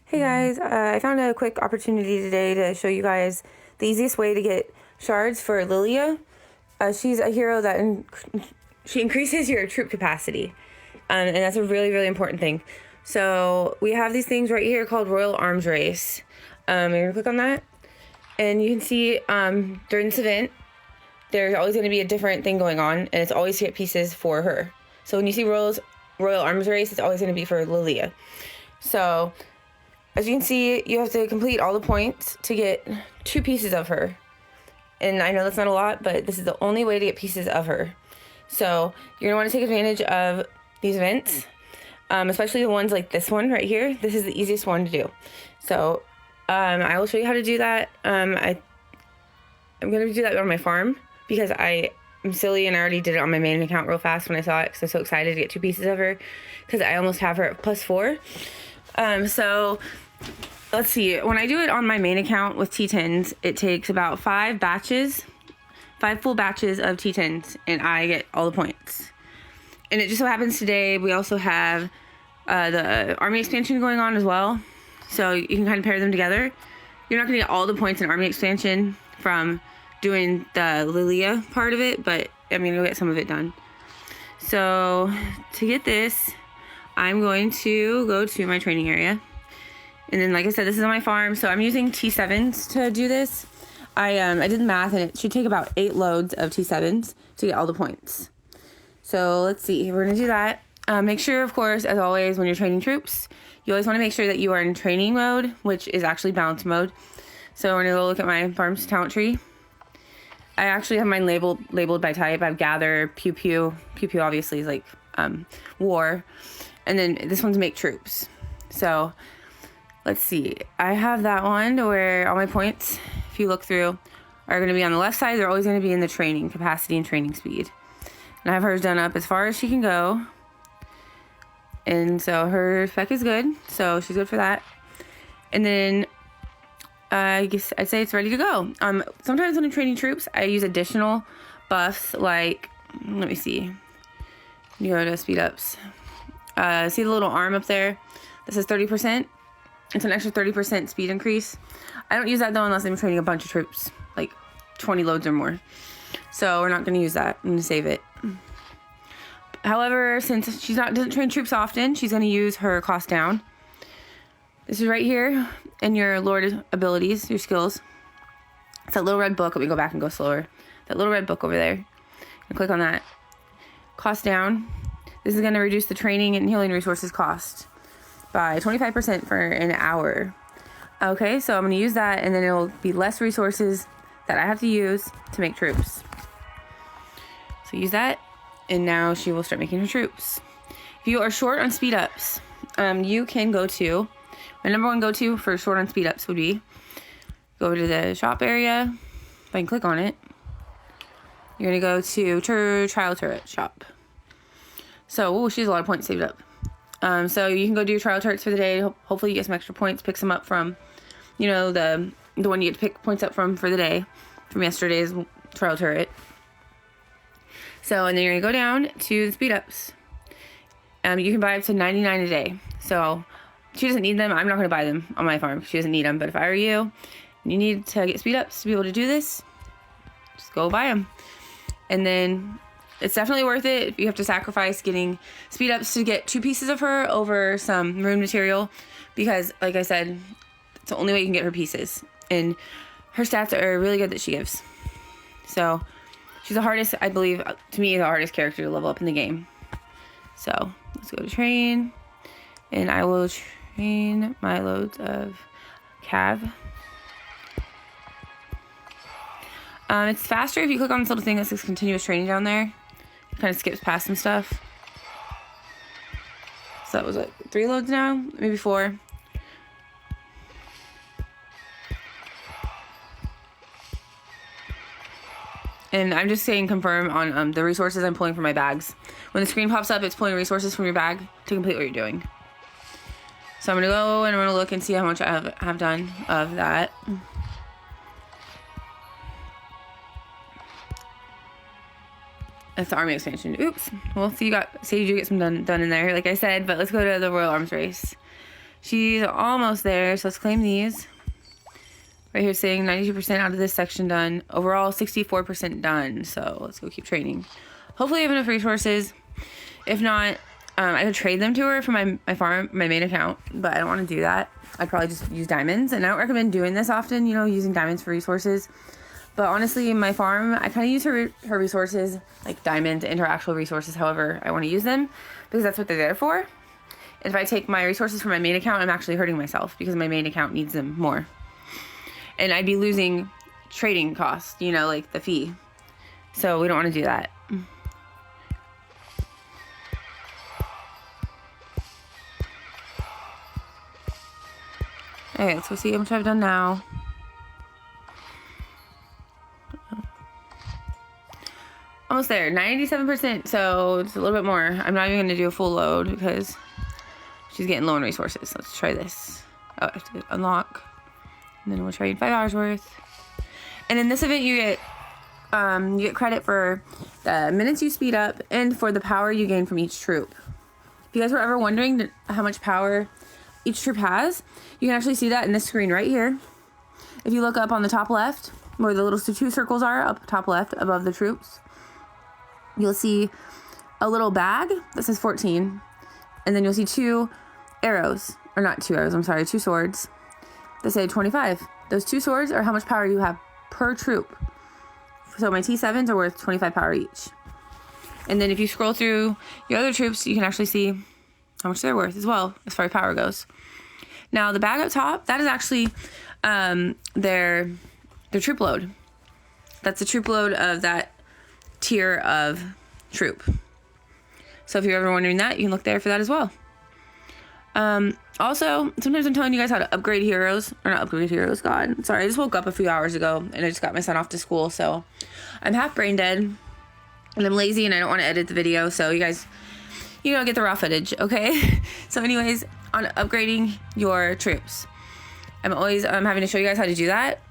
Hey guys, I found a quick opportunity today to show you guys the easiest way to get shards for Lylia. She's a hero that she increases your troop capacity, and that's a really, really important thing. So we have these things right here called Royal Arms Race. You're gonna click on that, and you can see during this event, there's always gonna be a different thing going on, and it's always to get pieces for her. So when you see Royal Arms Race, it's always gonna be for Lylia. So as you can see, you have to complete all the points to get 2 pieces of her. And I know that's not a lot, but this is the only way to get pieces of her. So you're gonna wanna take advantage of these events, especially the ones like this one right here. This is the easiest one to do. So I will show you how to do that. I'm gonna do that on my farm because I'm silly and I already did it on my main account real fast when I saw it because I was so excited to get 2 pieces of her because I almost have her at +4. So let's see, when I do it on my main account with T10s, it takes about 5 full batches of T10s, and I get all the points. And it just so happens today we also have the army expansion going on as well, so you can kind of pair them together. You're not gonna get all the points in army expansion from doing the Lylia part of it, but I mean, you'll get some of it done. So to get this, I'm going to go to my training area. And then, like I said, this is on my farm, so I'm using T7s to do this. I did the math, and it should take about 8 loads of T7s to get all the points. So let's see, we're gonna do that. Make sure, of course, as always, when you're training troops, you always wanna make sure that you are in training mode, which is actually balance mode. So we're gonna go look at my farm's talent tree. I actually have mine labeled by type. I have gather, pew pew. Pew pew obviously is like war. And then this one's make troops. So let's see. I have that one to where all my points, if you look through, are going to be on the left side. They're always going to be in the training capacity and training speed. And I have hers done up as far as she can go. And so her spec is good. So she's good for that. And then I guess I'd say it's ready to go. Sometimes when I'm training troops, I use additional buffs like, let me see. You go to speed ups. See the little arm up there? This is 30%. It's an extra 30% speed increase. I don't use that though unless I'm training a bunch of troops, like 20 loads or more. So we're not going to use that. I'm going to save it. However, since she doesn't train troops often, she's going to use her cost down. This is right here in your Lord abilities, your skills. It's that little red book. Let me go back and go slower. That little red book over there. And click on that. Cost down. This is going to reduce the training and healing resources cost by 25% for an hour. Okay, so I'm going to use that, and then it'll be less resources that I have to use to make troops. So use that, and now she will start making her troops. If you are short on speed ups, you can go to, my number 1 go-to for short on speed ups would be, go to the shop area. If I can click on it, you're going to go to trial turret shop. So, she has a lot of points saved up. So you can go do your trial turrets for the day. Hopefully you get some extra points. Pick some up from, the one you get to pick points up from for the day, from yesterday's trial turret. So, and then you're going to go down to the speed ups. You can buy up to 99 a day. So, she doesn't need them. I'm not going to buy them on my farm. She doesn't need them. But if I were you, and you need to get speed ups to be able to do this, just go buy them. And then it's definitely worth it if you have to sacrifice getting speed ups to get 2 pieces of her over some rune material, because like I said, it's the only way you can get her pieces, and her stats are really good that she gives. So she's the hardest, I believe, to me, the hardest character to level up in the game. So let's go to train, and I will train my loads of Cav. It's faster if you click on this little thing that says continuous training down there. Kind of skips past some stuff. So that was like 3 loads now, maybe 4. And I'm just saying confirm on the resources I'm pulling from my bags. When the screen pops up, it's pulling resources from your bag to complete what you're doing. So I'm gonna go and I'm gonna look and see how much I have done of that. That's the army expansion. Oops. Well, so you do get some done in there, like I said, but let's go to the Royal Arms Race. She's almost there, so let's claim these. Right here saying 92% out of this section done. Overall, 64% done. So let's go keep training. Hopefully I have enough resources. If not, I could trade them to her for my farm, my main account, but I don't want to do that. I'd probably just use diamonds, and I don't recommend doing this often, you know, using diamonds for resources. But honestly, in my farm, I kind of use her resources, like diamonds and her actual resources, however I want to use them, because that's what they're there for. And if I take my resources from my main account, I'm actually hurting myself because my main account needs them more. And I'd be losing trading costs, you know, like the fee. So we don't want to do that. Okay, let's go see how much I've done now. Almost there, 97%, so it's a little bit more. I'm not even going to do a full load because she's getting low on resources. Let's try this. Oh, I have to unlock. And then we'll trade 5 hours worth. And in this event, you get credit for the minutes you speed up and for the power you gain from each troop. If you guys were ever wondering how much power each troop has, you can actually see that in this screen right here. If you look up on the top left, where the little 2 circles are, up top left above the troops, you'll see a little bag that says 14. And then you'll see 2 arrows, or not 2 arrows, I'm sorry, 2 swords that say 25. Those 2 swords are how much power you have per troop. So my T7s are worth 25 power each. And then if you scroll through your other troops, you can actually see how much they're worth as well, as far as power goes. Now, the bag up top, that is actually their troop load. That's the troop load of that tier of troop. So if you're ever wondering that, you can look there for that as well. Also, sometimes I'm telling you guys how to upgrade heroes. Or not upgrade heroes, God. Sorry, I just woke up a few hours ago, and I just got my son off to school, so I'm half brain dead, and I'm lazy, and I don't want to edit the video, so you guys, you know, get the raw footage, okay? So anyways, on upgrading your troops, I'm always having to show you guys how to do that.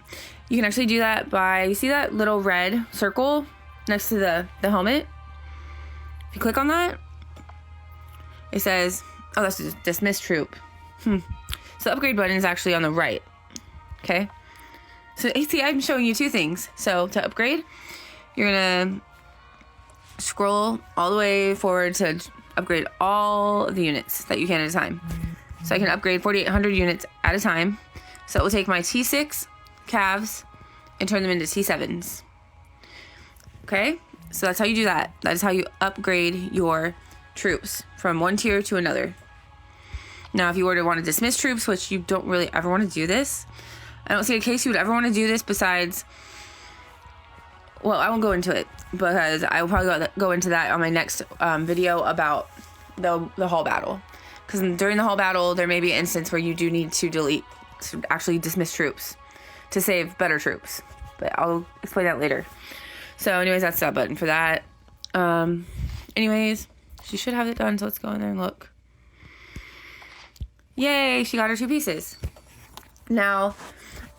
You can actually do that by, you see that little red circle next to the helmet? If you click on that, it says, oh, that's a dismiss troop. So the upgrade button is actually on the right, okay? So see, I'm showing you 2 things. So to upgrade, you're gonna scroll all the way forward to upgrade all of the units that you can at a time. So I can upgrade 4,800 units at a time. So it will take my T6 calves and turn them into T7s. Okay? So that's how you do that. That is how you upgrade your troops from one tier to another. Now, if you were to want to dismiss troops, which you don't really ever want to do this, I don't see a case you would ever want to do this besides, well, I won't go into it because I will probably go into that on my next video about the hall battle. Because during the hall battle, there may be an instance where you do need to actually dismiss troops to save better troops. But I'll explain that later. So anyways, that's that button for that. Anyways, she should have it done, so let's go in there and look. Yay, she got her 2 pieces. Now,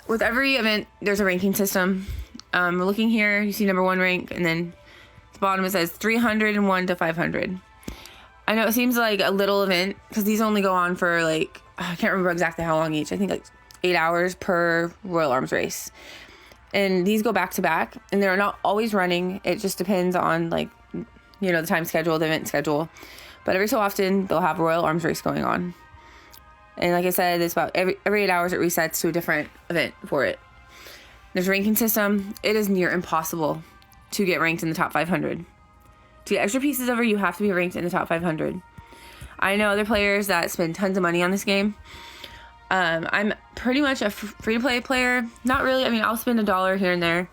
with every event, there's a ranking system. We're looking here, you see number 1 rank, and then at the bottom it says 301 to 500. I know it seems like a little event, because these only go on for like, I can't remember exactly how long each. I think like 8 hours per Royal Arms race. And these go back to back, and they're not always running. It just depends on, like, you know, the time schedule, the event schedule. But every so often, they'll have a Royal Arms race going on. And like I said, it's about every 8 hours it resets to a different event for it. There's a ranking system. It is near impossible to get ranked in the top 500. To get extra pieces of her, you have to be ranked in the top 500. I know other players that spend tons of money on this game. I'm pretty much a free-to-play player. Not really. I mean, I'll spend $1 here and there,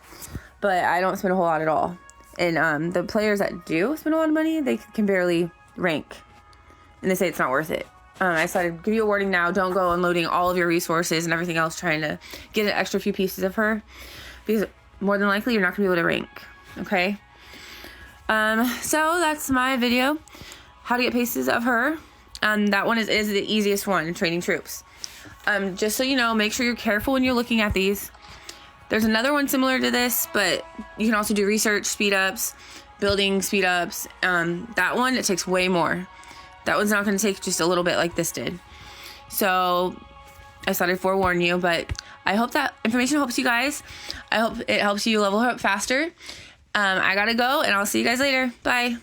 but I don't spend a whole lot at all. And the players that do spend a lot of money, they can barely rank, and they say it's not worth it. I decided to give you a warning now. Don't go unloading all of your resources and everything else trying to get an extra few pieces of her, because more than likely you're not going to be able to rank. Okay? So that's my video. How to get pieces of her. That one is the easiest one, training troops. Just so you know, make sure you're careful when you're looking at these. There's another one similar to this, but you can also do research speed ups, building speed ups. That one, it takes way more. That one's not going to take just a little bit like this did. So I thought I'd forewarn you, but I hope that information helps you guys. I hope it helps you level up faster. I gotta go, and I'll see you guys later. Bye.